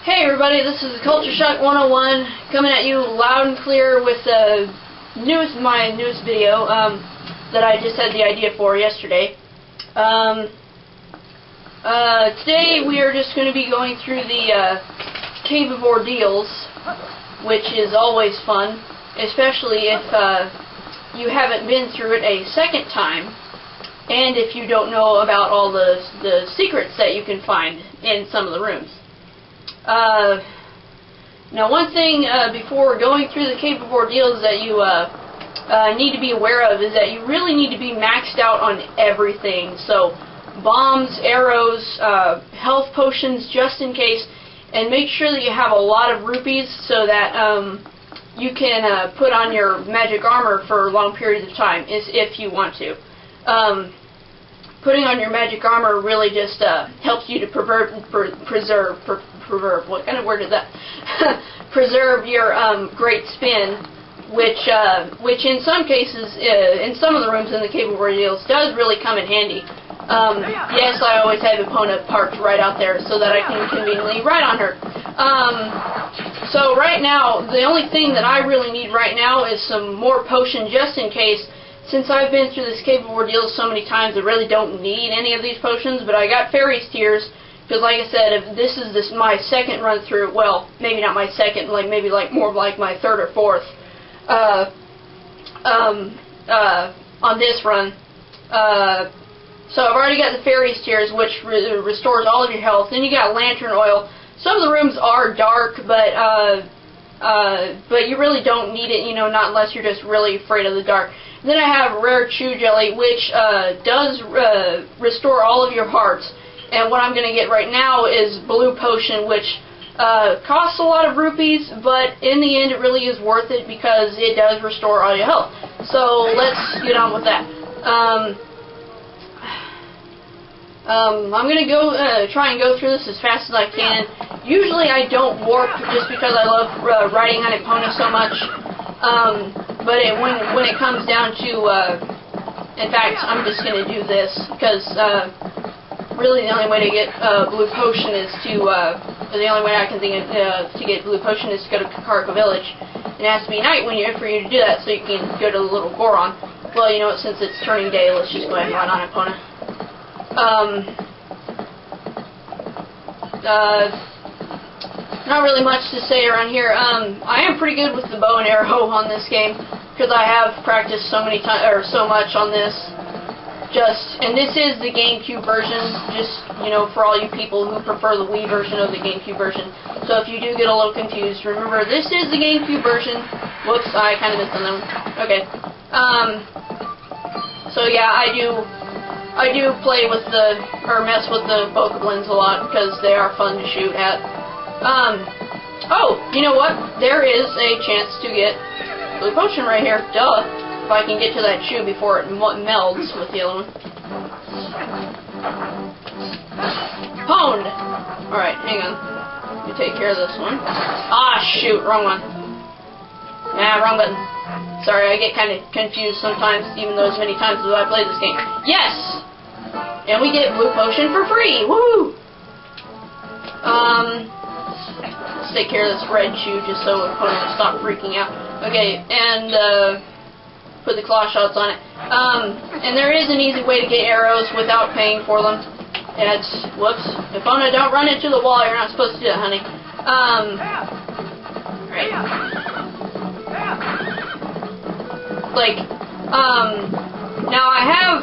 Hey everybody, this is Culture Shock 101 coming at you loud and clear with my newest video that I just had the idea for yesterday. Today we are just going to be going through the Cave of Ordeals, which is always fun, especially if you haven't been through it a second time, and if you don't know about all the secrets that you can find in some of the rooms. Now one thing before going through the Cave of Ordeals that you need to be aware of is that you really need to be maxed out on everything. So bombs, arrows, health potions just in case, and make sure that you have a lot of rupees so that you can put on your magic armor for long periods of time if you want to. Putting on your magic armor really just helps you to preserve what kind of word is that? Preserve your great spin, which in some cases, in some of the rooms in the Cave of Ordeals, does really come in handy. Yes, I always have Epona parked right out there so that I can conveniently ride on her. So right now, the only thing that I really need right now is some more potion just in case. Since I've been through this Cave of Ordeals so many times, I really don't need any of these potions, but I got Fairy's Tears, because like I said, if this is my second run through, well, maybe not my second, maybe more like my third or fourth, on this run. So I've already got the Fairy's Tears, which restores all of your health. Then you got Lantern Oil. Some of the rooms are dark, but you really don't need it, not unless you're just really afraid of the dark. Then I have Rare Chew Jelly, which does restore all of your hearts. And what I'm going to get right now is Blue Potion, which costs a lot of rupees, but in the end it really is worth it because it does restore all your health. So let's get on with that. I'm going to go try and go through this as fast as I can. Usually I don't warp just because I love riding on Epona so much. But when it comes down to, in fact, I'm just going to do this because really the only way to get Blue Potion is the only way I can think of to get Blue Potion is to go to Kakariko Village. And it has to be night for you to do that, so you can go to the little Goron. Well, you know what? Since it's turning day, let's just go ahead and run on Epona. Not really much to say around here. I am pretty good with the bow and arrow on this game because I have practiced so much on this. And this is the GameCube version, just for all you people who prefer the Wii version of the GameCube version. So if you do get a little confused, remember this is the GameCube version. Whoops, I kind of missed on that one. Okay. So yeah, I do play with mess with the Bokoblins a lot because they are fun to shoot at. Oh, you know what? There is a chance to get Blue Potion right here. Duh. If I can get to that shoe before it melds with the other one. Pwned! Alright, hang on. Let me take care of this one. Ah, shoot, wrong one. Nah, wrong button. Sorry, I get kind of confused sometimes, even though as many times as I play this game. Yes! And we get Blue Potion for free! Woo! Let's take care of this red shoe just so the opponent will stop freaking out. Okay, and put the claw shots on it. And there is an easy way to get arrows without paying for them. And it's, whoops, opponent, don't run into the wall, you're not supposed to do that, honey. Right. Now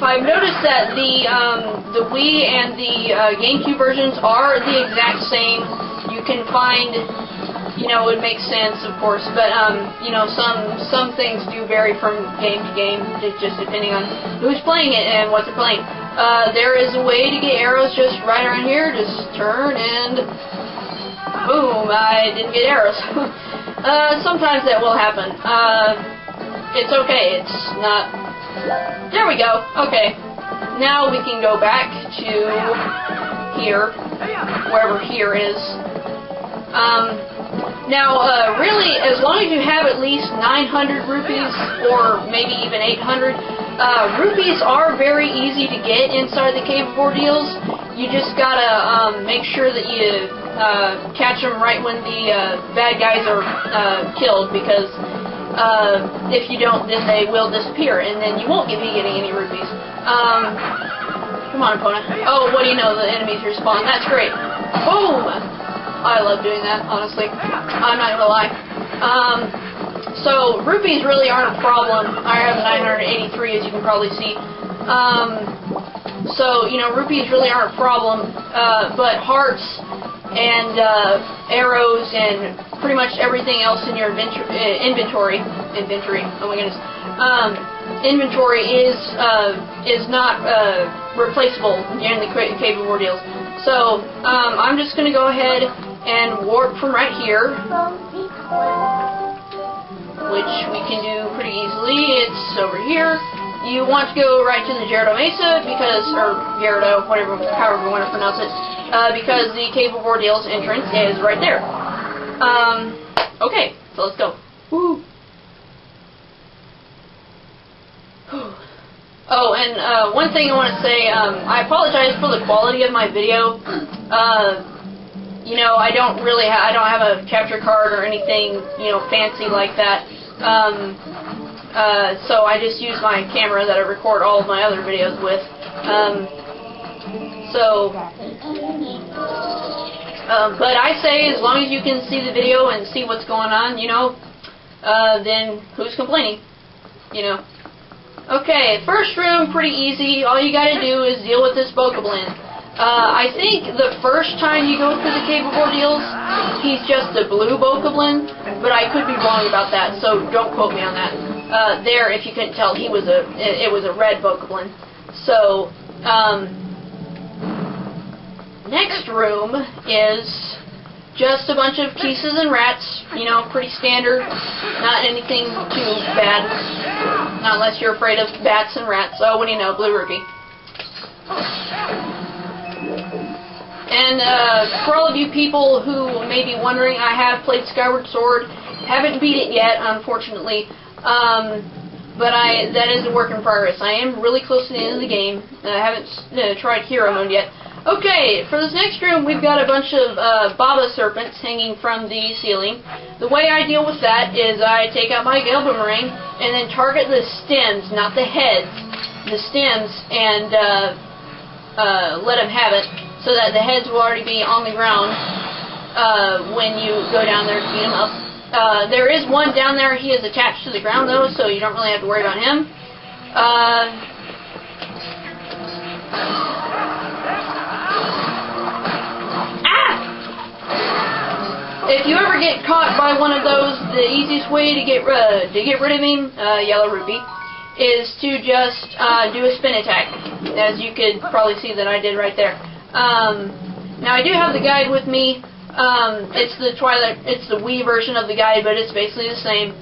I've noticed that the Wii and the GameCube versions are the exact same. You can find, it makes sense, of course, but some things do vary from game to game, just depending on who's playing it and what they're playing. There is a way to get arrows just right around here. Just turn and boom! I didn't get arrows. Sometimes that will happen. It's okay. It's not. There we go. Okay. Now we can go back to here, wherever here is. Now, really, as long as you have at least 900 rupees, or maybe even 800, rupees are very easy to get inside the Cave of Ordeals. You just gotta make sure that you catch them right when the bad guys are killed, because if you don't, then they will disappear, and then you won't be getting any rupees. Come on, opponent. Oh, what do you know? The enemies respawn. That's great. Boom! I love doing that, honestly. I'm not gonna lie. So, rupees really aren't a problem. I have 983, as you can probably see. So, you know, rupees really aren't a problem, but hearts and arrows and pretty much everything else in your inventory, oh my goodness, inventory is not replaceable in the Cave of Ordeals. So, I'm just going to go ahead and warp from right here, which we can do pretty easily. It's over here. You want to go right to the Gyarados Mesa, because, or Gyarados, whatever, however you want to pronounce it, because the Cave of Ordeals entrance is right there. Okay, so let's go. Woo! Oh, and one thing I want to say, I apologize for the quality of my video. You know, I don't have a capture card or anything, you know, fancy like that. So I just use my camera that I record all of my other videos with. But I say, as long as you can see the video and see what's going on, you know, then who's complaining, you know. Okay, first room, pretty easy. All you gotta do is deal with this Bokoblin. I think the first time you go through the Cave of Ordeals, he's just a blue Bokoblin, but I could be wrong about that, so don't quote me on that. There, if you couldn't tell, it was a red Bokoblin. So, next room is just a bunch of Kisses and rats, you know, pretty standard, not anything too bad, not unless you're afraid of bats and rats. Oh, what do you know, blue rupee. And for all of you people who may be wondering, I have played Skyward Sword, haven't beat it yet, unfortunately, but that is a work in progress. I am really close to the end of the game, and I haven't tried Hero Mode yet. Okay, for this next room, we've got a bunch of Baba serpents hanging from the ceiling. The way I deal with that is I take out my Gale Boomerang and then target the stems, not the heads, the stems, and let them have it, so that the heads will already be on the ground when you go down there to beat them up. There is one down there. He is attached to the ground, though, so you don't really have to worry about him. If you ever get caught by one of those, the easiest way to get rid of him, Yellow Rupee, is to just do a spin attack, as you could probably see that I did right there. Now I do have the guide with me. It's the Twilight, it's the Wii version of the guide, but it's basically the same,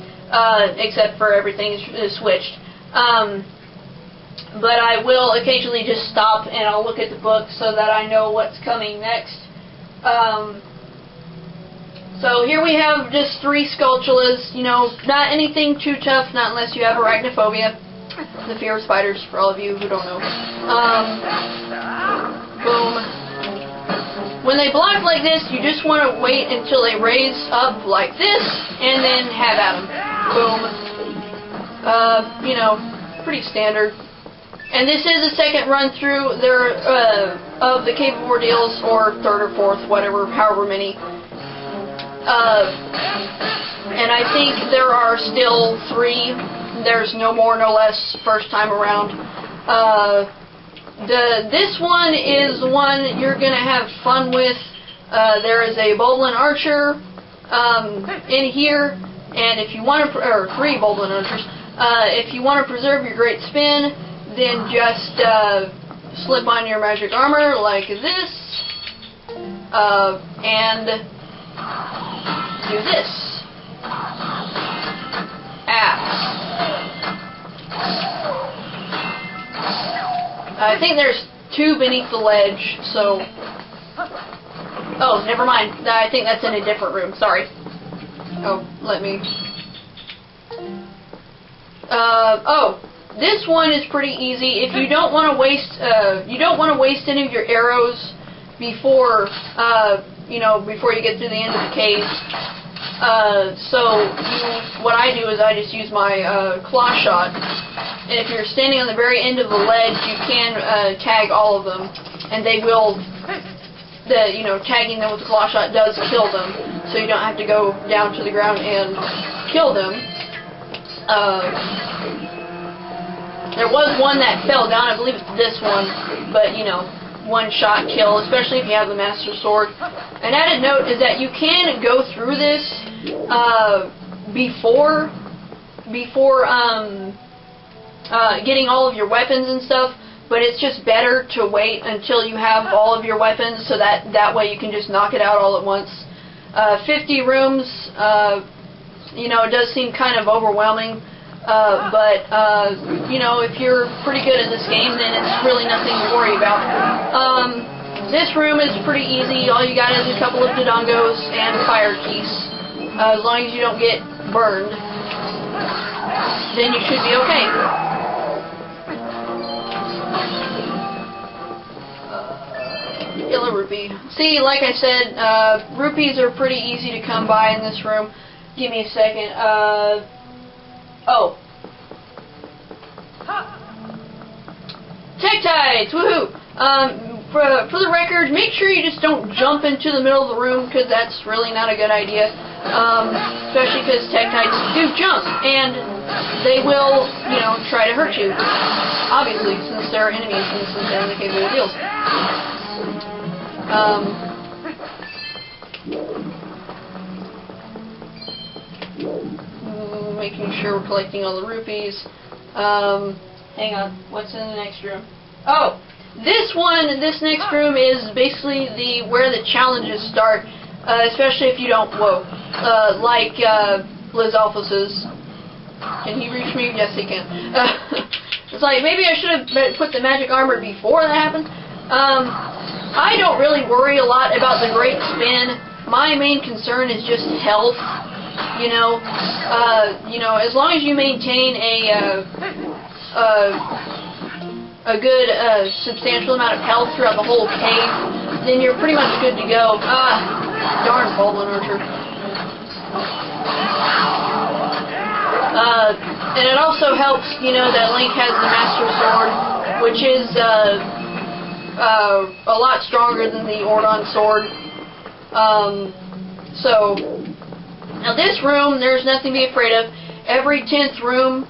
except for everything is switched. But I will occasionally just stop and I'll look at the book so that I know what's coming next. So here we have just 3 Skulltulas, you know, not anything too tough, not unless you have arachnophobia, the fear of spiders, for all of you who don't know. Boom. When they block like this, you just want to wait until they raise up like this, and then have at them. Boom. You know, pretty standard. And this is the second run through there of the Cave of Ordeals, or third or fourth, whatever, however many. And I think there are still 3. There's no more, no less, first time around. This one is one you're gonna have fun with. There is a Boblin Archer in here, and if you want to, or 3 Boblin Archers. If you want to preserve your great spin, then just slip on your magic armor like this, and do this. I think there's 2 beneath the ledge, so... Oh, never mind. I think that's in a different room. Sorry. Oh, let me... Oh, this one is pretty easy. If you don't want to waste, any of your arrows before before you get to the end of the cave. What I do is I just use my claw shot, and if you're standing on the very end of the ledge, you can tag all of them, and they will. Tagging them with the claw shot does kill them, so you don't have to go down to the ground and kill them. There was one that fell down, I believe it's this one, but one shot kill, especially if you have the Master Sword. An added note is that you can go through this before getting all of your weapons and stuff, but it's just better to wait until you have all of your weapons, so that way you can just knock it out all at once. 50 rooms, it does seem kind of overwhelming, but if you're pretty good at this game, then it's really nothing to worry about. This room is pretty easy. All you got is a couple of dodongos and fire keys. As long as you don't get burned, then you should be okay. Yellow rupee. See, like I said, rupees are pretty easy to come by in this room. Give me a second. Oh. Tektites! Woohoo! For the record, make sure you just don't jump into the middle of the room, because that's really not a good idea. Especially because Tektites do jump, and they will, try to hurt you. Obviously, since they're enemies and since they're in the Cave of Ordeals. Making sure we're collecting all the rupees. Hang on, what's in the next room? Oh, this next room is basically where the challenges start, especially if you don't, like Liz Alphys's. Can he reach me? Yes, he can. It's like, maybe I should have put the magic armor before that happened. I don't really worry a lot about the great spin. My main concern is just health. As long as you maintain a good substantial amount of health throughout the whole cave, then you're pretty much good to go. Darn Baldwin Archer. And it also helps, that Link has the Master Sword, which is a lot stronger than the Ordon Sword. Now this room, there's nothing to be afraid of. Every 10th room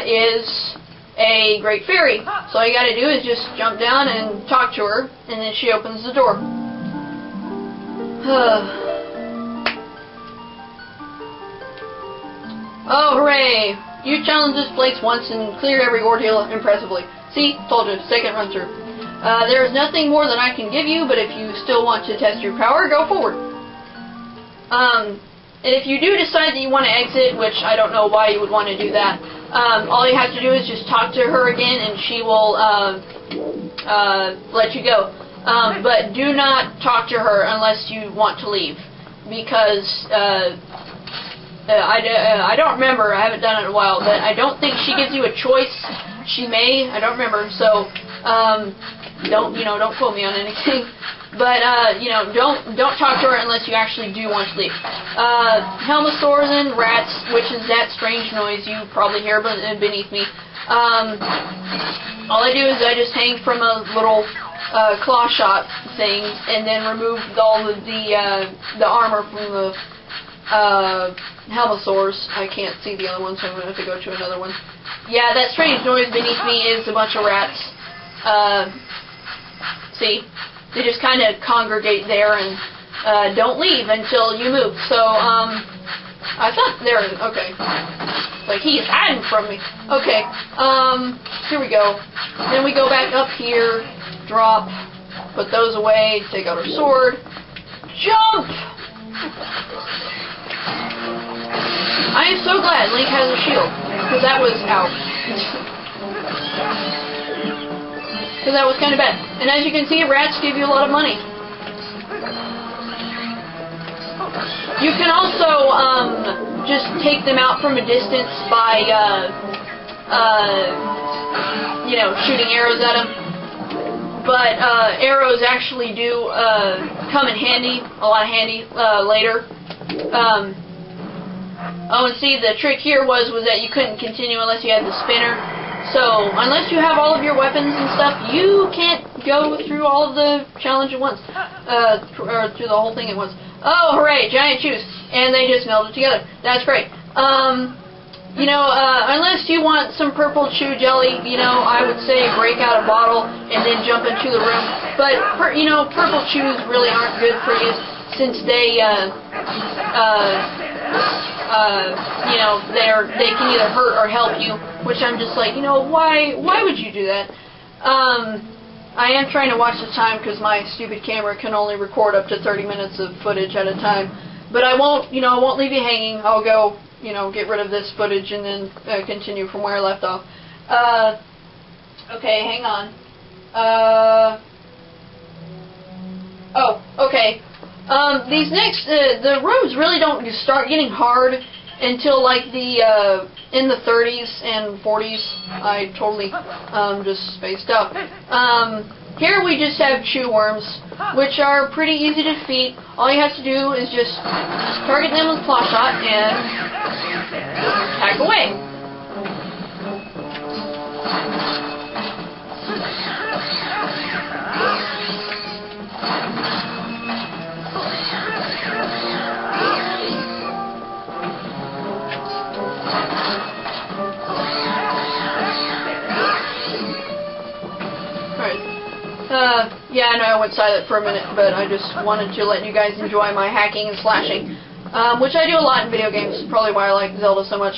is a Great Fairy. So all you gotta do is just jump down and talk to her, and then she opens the door. Oh, hooray! You challenge this place once and clear every ordeal impressively. See? Told you, second run through. There is nothing more than I can give you, but if you still want to test your power, go forward. And if you do decide that you want to exit, which I don't know why you would want to do that, all you have to do is just talk to her again, and she will let you go. But do not talk to her unless you want to leave, because I don't remember. I haven't done it in a while, but I don't think she gives you a choice. She may. I don't remember. So don't quote me on anything. But don't talk to her unless you actually do want to leave. Helmosaurs and rats, which is that strange noise you probably hear beneath me. All I do is I just hang from a little claw shot thing, and then remove all of the armor from the Helmosaurs. I can't see the other one, so I'm going to have to go to another one. Yeah, that strange noise beneath me is a bunch of rats. See? They just kind of congregate there and don't leave until you move. So, I thought there, okay. Like, he is hiding from me. Okay, here we go. Then we go back up here, drop, put those away, take out our sword, jump! I am so glad Link has a shield, because that was, ow. Because that was kind of bad. And as you can see, rats give you a lot of money. You can also just take them out from a distance by, shooting arrows at them. but arrows actually do come in handy, a lot handy later. Oh, and see, the trick here was that you couldn't continue unless you had the spinner. So, unless you have all of your weapons and stuff, you can't go through all of the challenge at once. Or through the whole thing at once. Oh, hooray, giant shoes. And they just melded together. That's great. You know, unless you want some purple chew jelly, you know, I would say break out a bottle and then jump into the room. But, you know, purple chews really aren't good for you since they, you know, they can either hurt or help you, which I'm just like, you know, why would you do that? I am trying to watch the time because my stupid camera can only record up to 30 minutes of footage at a time. But I won't, you know, I won't leave you hanging. I'll go, you know, get rid of this footage and then continue from where I left off. Okay, hang on. Oh, okay. These next, the rooms really don't start getting hard until like the, in the 30s and 40s. I totally, just spaced out. Here we just have chew worms, which are pretty easy to defeat. All you have to do is just target them with claw shot and hack away. Yeah, I know I went silent for a minute, but I just wanted to let you guys enjoy my hacking and slashing, which I do a lot in video games, probably why I like Zelda so much.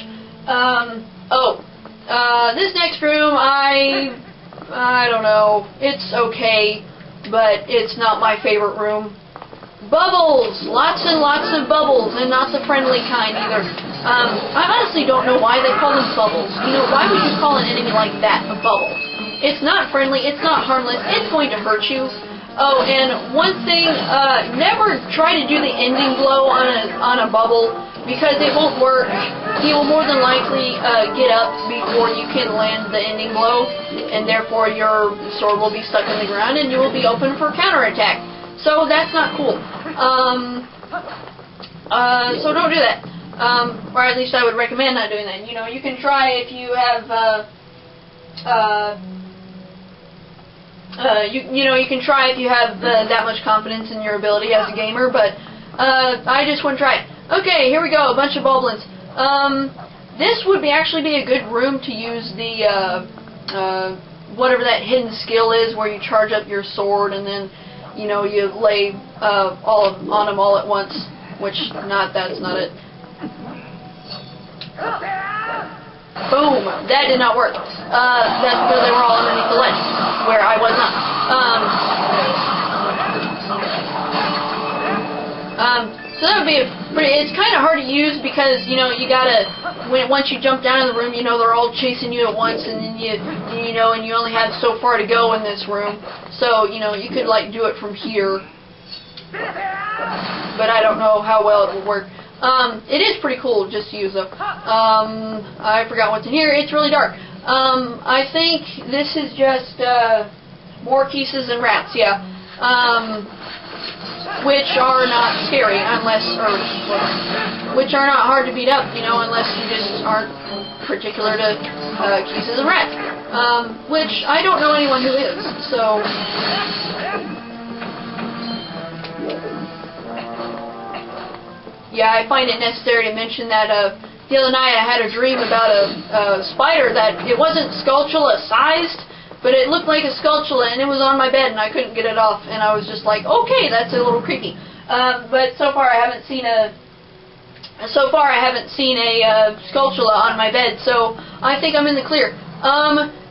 This next room, I don't know, it's okay, but it's not my favorite room. Bubbles! Lots and lots of bubbles, and not the friendly kind either. I honestly don't know why they call them bubbles. You know, why would you call an enemy like that a bubble? It's not friendly, it's not harmless, it's going to hurt you. Oh, and one thing, never try to do the ending blow on a bubble, because it won't work. He will more than likely get up before you can land the ending blow, and therefore your sword will be stuck in the ground and you will be open for counterattack. So that's not cool. So don't do that. Or at least I would recommend not doing that. You know, you can try if you have, you can try if you have that much confidence in your ability as a gamer, but I just wouldn't try it. Okay, here we go, a bunch of boblins. This would actually be a good room to use the, whatever that hidden skill is, where you charge up your sword and then, you know, you lay on them all at once, which, that's not it. Boom! That did not work. That's because they were all underneath the ledge, where I was not. So that would be it's kind of hard to use because, you know, you gotta, once you jump down in the room, you know, they're all chasing you at once, and then you know, and you only have so far to go in this room. So, you know, you could, like, do it from here. But I don't know how well it will work. It is pretty cool just to use though. I forgot what's in here. It's really dark. I think this is just, more pieces and rats, yeah. Which are not scary which are not hard to beat up, you know, unless you just aren't particular to, pieces and rats. Which I don't know anyone who is, so... Yeah, I find it necessary to mention that the other night I had a dream about a spider that it wasn't Skulltula sized, but it looked like a Skulltula, and it was on my bed and I couldn't get it off, and I was just like, okay, that's a little creepy. But so far I haven't seen a Skulltula on my bed, so I think I'm in the clear.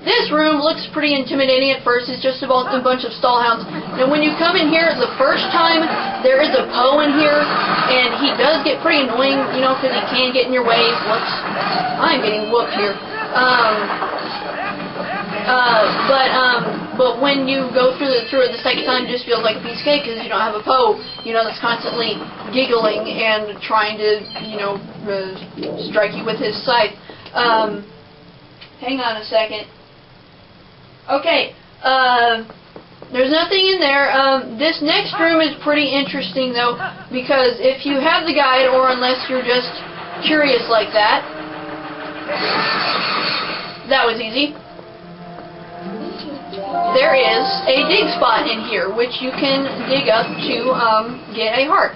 This room looks pretty intimidating at first. It's just about a bunch of stallhounds. And when you come in here the first time, there is a Poe in here, and he does get pretty annoying, you know, because he can get in your way. Whoops. I'm getting whooped here. But when you go through it the second time, it just feels like a piece of cake because you don't have a Poe, you know, that's constantly giggling and trying to, you know, strike you with his scythe. Hang on a second. Okay, There's nothing in there. This next room is pretty interesting, though, because if you have the guide, or unless you're just curious like that, that was easy. There is a dig spot in here, which you can dig up to get a heart.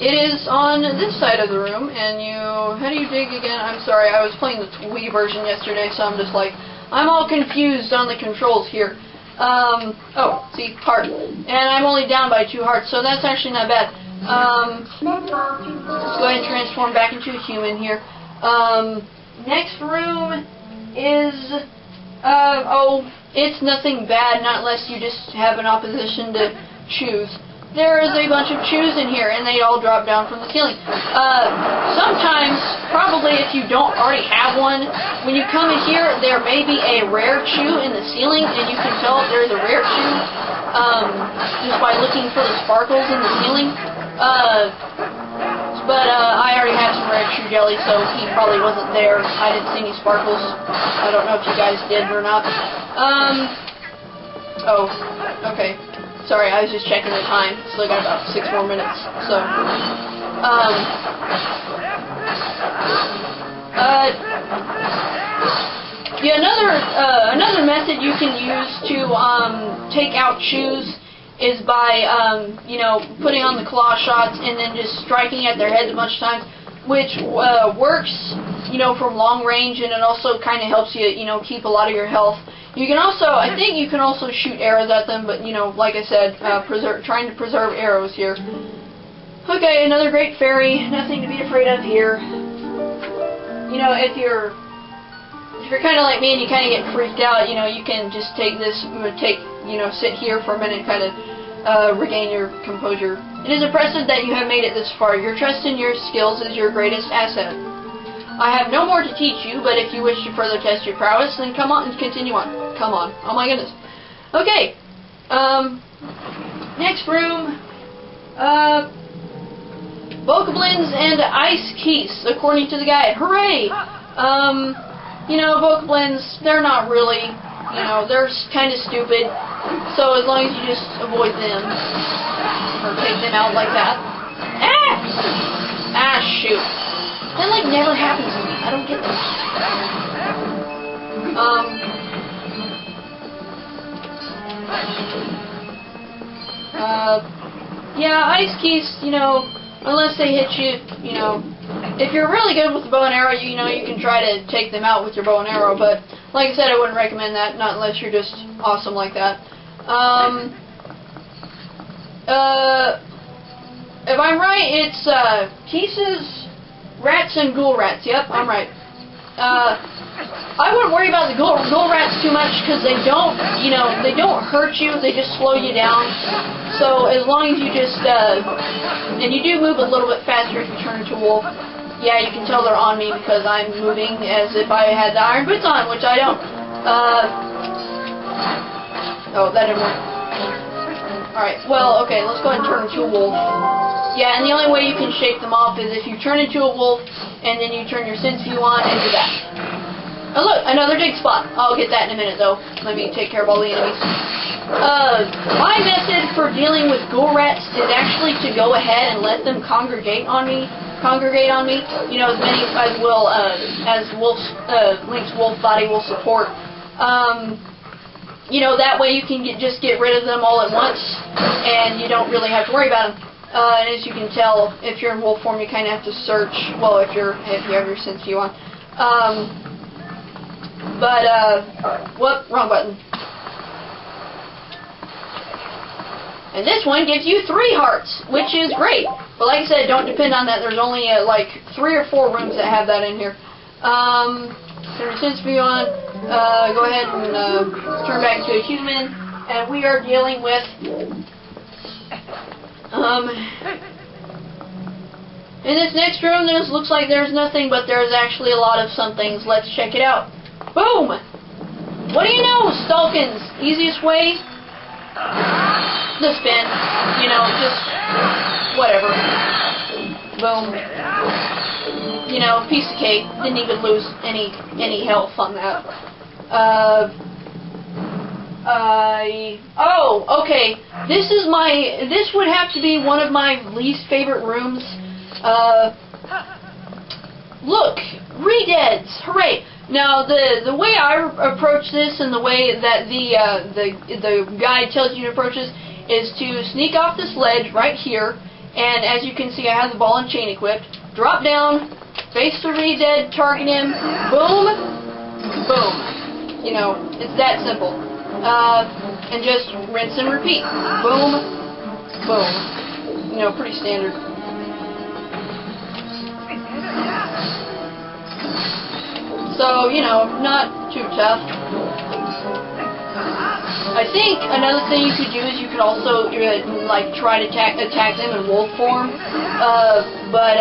It is on this side of the room, and how do you dig again? I'm sorry, I was playing the Wii version yesterday, so I'm just like, I'm all confused on the controls here. Oh, see, heart. And I'm only down by 2 hearts, so that's actually not bad. Let's go ahead and transform back into a human here. Next room is, it's nothing bad, not unless you just have an opposition to choose. There is a bunch of chews in here, and they all drop down from the ceiling. Sometimes, probably if you don't already have one, when you come in here, there may be a rare chew in the ceiling, and you can tell if there's a rare chew just by looking for the sparkles in the ceiling. But I already have some rare chew jelly, so he probably wasn't there. I didn't see any sparkles. I don't know if you guys did or not. Oh, okay. Sorry, I was just checking the time. Still got about 6 more minutes. So, yeah, another method you can use to take out chews is by you know, putting on the claw shots and then just striking at their heads a bunch of times, which works, you know, from long range, and it also kind of helps you, you know, keep a lot of your health. You can also, I think you can also shoot arrows at them, but, you know, like I said, trying to preserve arrows here. Okay, another great fairy. Nothing to be afraid of here. You know, if you're kind of like me and you kind of get freaked out, you know, you can just sit here for a minute and kind of regain your composure. It is impressive that you have made it this far. Your trust in your skills is your greatest asset. I have no more to teach you, but if you wish to further test your prowess, then come on and continue on. Come on. Oh my goodness. Okay. Next room. Bokoblins and ice keys, according to the guide. Hooray! You know, Bokoblins, they're not really, you know, they're kind of stupid. So as long as you just avoid them, or take them out like that. Ah, shoot. That, like, never happens to me. I don't get that. Yeah, ice keys, you know, unless they hit you, you know, if you're really good with the bow and arrow, you know, you can try to take them out with your bow and arrow, but, like I said, I wouldn't recommend that, not unless you're just awesome like that. If I'm right, it's, pieces, rats, and ghoul rats. Yep, I'm right. I wouldn't worry about the ghoul rats too much, because they don't, you know, they don't hurt you, they just slow you down. So as long as you just, and you do move a little bit faster if you turn into a wolf. Yeah, you can tell they're on me because I'm moving as if I had the iron boots on, which I don't. Oh, that didn't work. Alright, well, okay, let's go ahead and turn into a wolf. Yeah, and the only way you can shake them off is if you turn into a wolf, and then you turn your sense view on and do that. Oh look, another dig spot. I'll get that in a minute though. Let me take care of all the enemies. My method for dealing with ghoul rats is actually to go ahead and let them congregate on me. You know, as many as will, as Link's wolf body will support. You know, that way you can just get rid of them all at once, and you don't really have to worry about them. And as you can tell, if you're in wolf form, you kind of have to search. Well, if you have your sense view on. Whoop, wrong button. And this one gives you 3 hearts, which is great. But like I said, don't depend on that. There's only like 3 or 4 rooms that have that in here. Turn your sense view on. Go ahead and turn back to a human, and we are dealing with. In this next room, this looks like there's nothing, but there's actually a lot of some things. Let's check it out. Boom! What do you know, Stalkins? Easiest way? The spin. You know, just whatever. Boom. You know, piece of cake. Didn't even lose any health on that. Oh, okay. This would have to be one of my least favorite rooms. Look, re-deads, hooray! Now, the way I approach this and the way that the guide tells you to approach this is to sneak off this ledge right here, and as you can see, I have the ball and chain equipped. Drop down, face the re-dead, target him, boom, boom. You know, it's that simple. And just rinse and repeat. Boom, boom. You know, pretty standard. So, you know, not too tough. I think another thing you could do is you could also, like, try to attack them in wolf form. But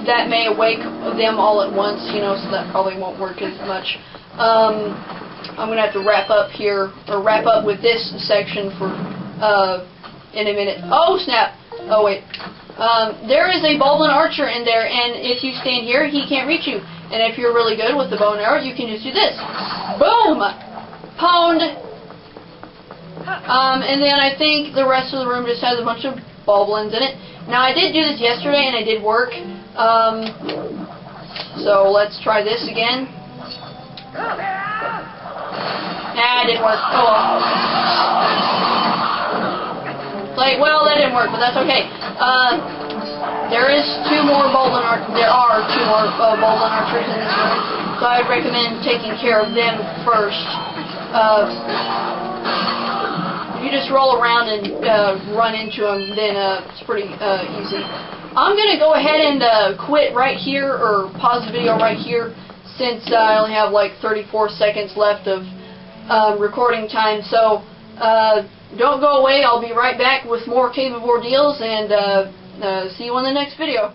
that may awake them all at once, you know, so that probably won't work as much. I'm going to have to wrap up here, or wrap up with this section for, in a minute. Oh, snap! Oh, wait. There is a Boblin Archer in there, and if you stand here, he can't reach you. And if you're really good with the bow and arrow, you can just do this. Boom! Pound! And then I think the rest of the room just has a bunch of Boblins in it. Now, I did do this yesterday, and it did work. So, let's try this again. Nah, it didn't work. Oh well. Like, well, that didn't work, but that's okay. There are two more Boblin Archers in this room, so I would recommend taking care of them first. If you just roll around and run into them, then it's pretty easy. I'm going to go ahead and quit right here, or pause the video right here, since I only have like 34 seconds left of recording time. So don't go away. I'll be right back with more Cave of Ordeals, and see you on the next video.